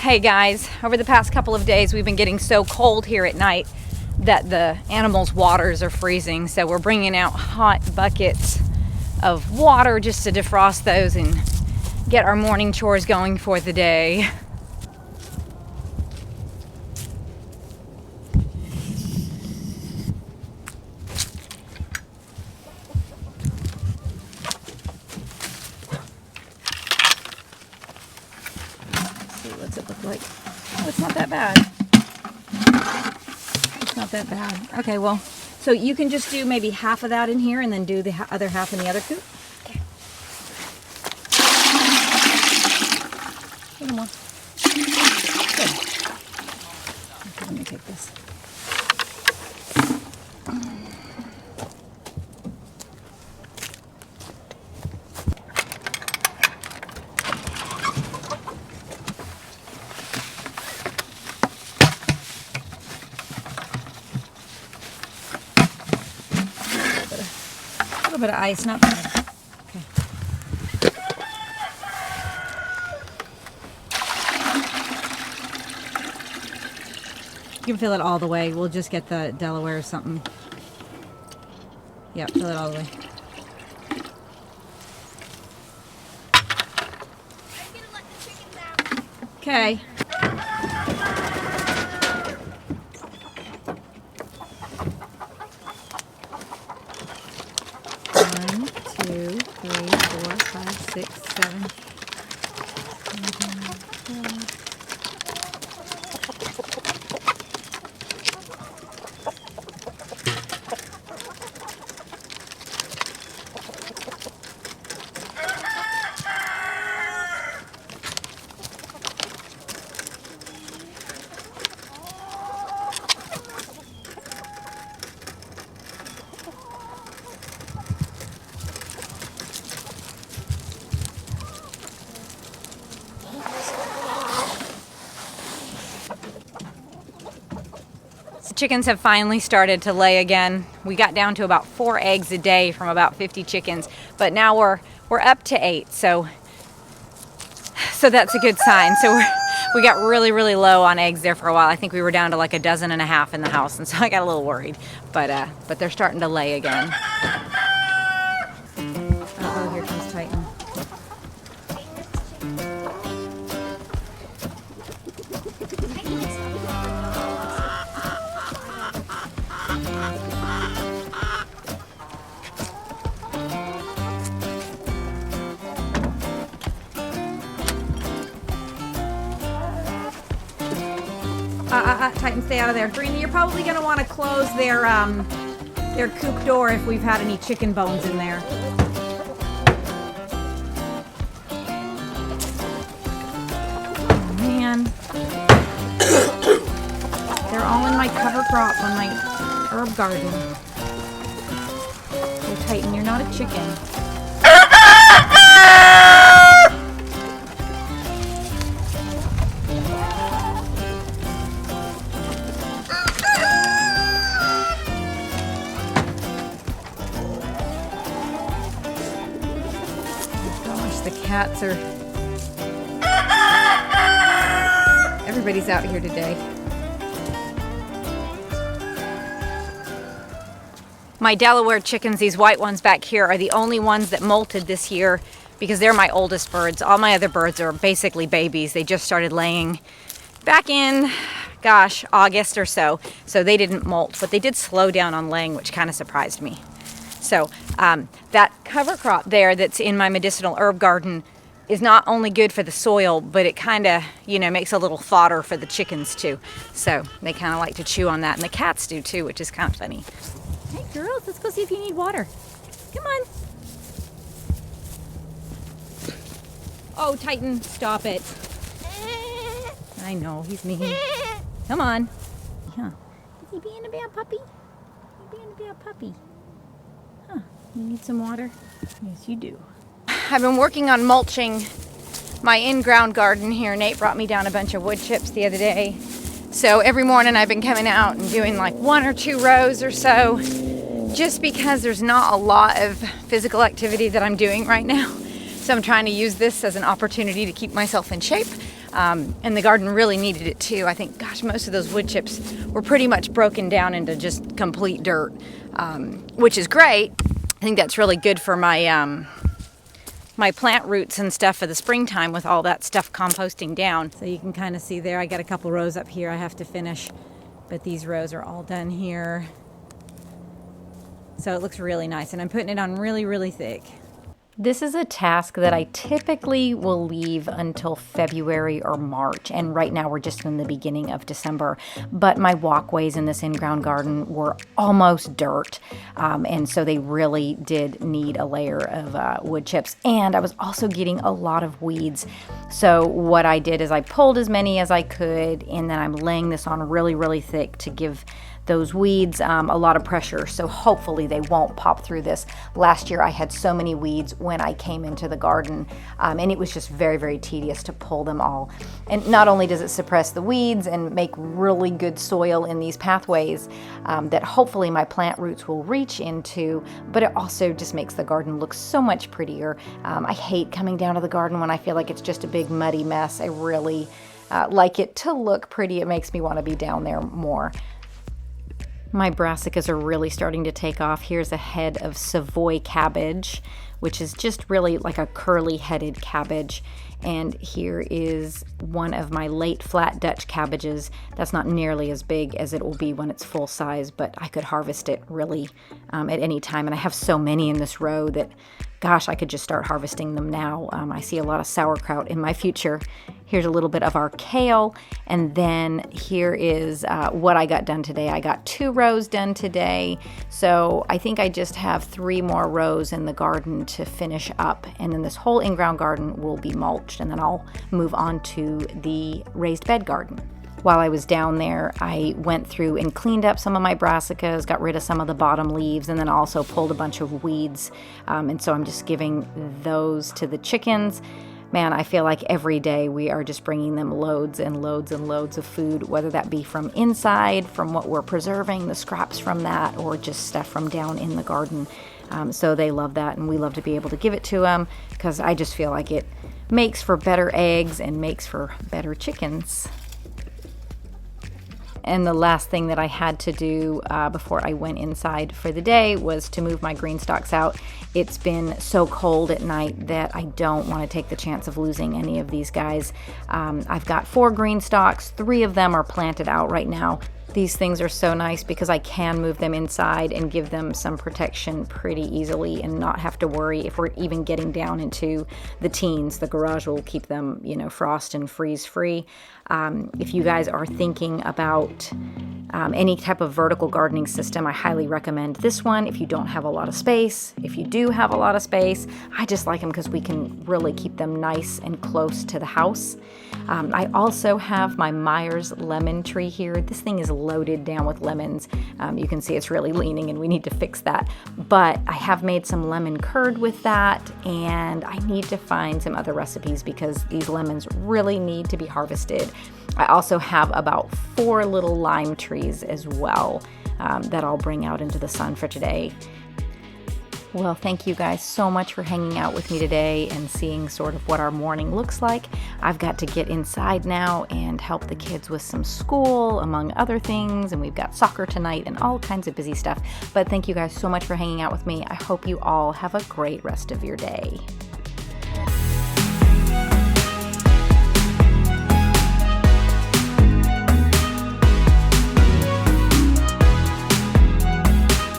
Hey guys, over the past couple of days we've been getting so cold here at night that the animals' waters are freezing, so we're bringing out hot buckets of water just to defrost those and get our morning chores going for the day. What's it look like? Oh, it's not that bad. It's not that bad. Okay, well, so you can just do maybe half of that in here and then do the other half in the other coop. Okay. A little more. Good. Okay, let me take this. A little bit of ice, not bad. Okay. You can fill it all the way. We'll just get the Delaware or something. Yep, fill it all the way. Okay. Chickens have finally started to lay again. We got down to about 4 eggs a day from about 50 chickens, but now we're up to 8, so that's a good sign. So we got really low on eggs there for a while. I think we were down to like 12 and a half in the house, and so I got a little worried, but they're starting to lay again. Uh-oh, here comes Titan. Titan, stay out of there. Brina, you're probably going to want to close their coop door if we've had any chicken bones in there. Oh, man. They're all in my cover crop on my herb garden. Oh, Titan, you're not a chicken. The cats are... Everybody's out here today. My Delaware chickens, these white ones back here, are the only ones that molted this year because they're my oldest birds. All my other birds are basically babies. They just started laying back in, gosh, August or so. So they didn't molt, but they did slow down on laying, which kind of surprised me. So that cover crop there that's in my medicinal herb garden is not only good for the soil, but it kind of, makes a little fodder for the chickens too. So they kind of like to chew on that, and the cats do too, which is kind of funny. Hey girls, let's go see if you need water. Come on. Oh, Titan, stop it. I know, he's mean. Come on. Yeah. Is he being a bad puppy? He's being a bad puppy. Huh, you need some water? Yes, you do. I've been working on mulching my in-ground garden here. Nate brought me down a bunch of wood chips the other day. So every morning I've been coming out and doing like 1 or 2 rows or so, just because there's not a lot of physical activity that I'm doing right now. So I'm trying to use this as an opportunity to keep myself in shape. And the garden really needed it too. I think, gosh, most of those wood chips were pretty much broken down into just complete dirt, which is great. I think that's really good for my my plant roots and stuff for the springtime with all that stuff composting down. So you can kind of see there, I got a couple rows up here I have to finish, but these rows are all done here. So it looks really nice, and I'm putting it on really, really thick. This is a task that I typically will leave until February or March, and right now we're just in the beginning of December. But my walkways in this in-ground garden were almost dirt, and so they really did need a layer of wood chips. And I was also getting a lot of weeds. So what I did is I pulled as many as I could, and then I'm laying this on really, really thick to give those weeds a lot of pressure, so hopefully they won't pop through this. Last year I had so many weeds when I came into the garden, and it was just very, very tedious to pull them all. And not only does it suppress the weeds and make really good soil in these pathways that hopefully my plant roots will reach into, but it also just makes the garden look so much prettier. I hate coming down to the garden when I feel like it's just a big muddy mess. I really like it to look pretty. It makes me want to be down there more. My brassicas are really starting to take off. Here's a head of Savoy cabbage, which is just really like a curly-headed cabbage. And here is one of my late flat Dutch cabbages. That's not nearly as big as it will be when it's full size, but I could harvest it really at any time. And I have so many in this row that, gosh, I could just start harvesting them now. I see a lot of sauerkraut in my future. Here's a little bit of our kale, and then here is what I got done today. I got 2 rows done today, so I think I just have 3 more rows in the garden to finish up, and then this whole in-ground garden will be mulched, and then I'll move on to the raised bed garden. While I was down there, I went through and cleaned up some of my brassicas, got rid of some of the bottom leaves, and then also pulled a bunch of weeds, and so I'm just giving those to the chickens. Man, I feel like every day we are just bringing them loads and loads and loads of food, whether that be from inside, from what we're preserving, the scraps from that, or just stuff from down in the garden. So they love that, and we love to be able to give it to them because I just feel like it makes for better eggs and makes for better chickens. And the last thing that I had to do before I went inside for the day was to move my green stalks out. It's been so cold at night that I don't want to take the chance of losing any of these guys. I've got 4 green stalks. 3 of them are planted out right now. These things are so nice because I can move them inside and give them some protection pretty easily and not have to worry if we're even getting down into the teens. The garage will keep them, frost and freeze free. If you guys are thinking about any type of vertical gardening system, I highly recommend this one if you don't have a lot of space. If you do have a lot of space, I just like them because we can really keep them nice and close to the house. I also have my Myers lemon tree here. This thing is loaded down with lemons. You can see it's really leaning and we need to fix that. But I have made some lemon curd with that, and I need to find some other recipes because these lemons really need to be harvested. I also have about 4 little lime trees as well that I'll bring out into the sun for today. Well, thank you guys so much for hanging out with me today and seeing sort of what our morning looks like. I've got to get inside now and help the kids with some school, among other things, and we've got soccer tonight and all kinds of busy stuff. But thank you guys so much for hanging out with me. I hope you all have a great rest of your day.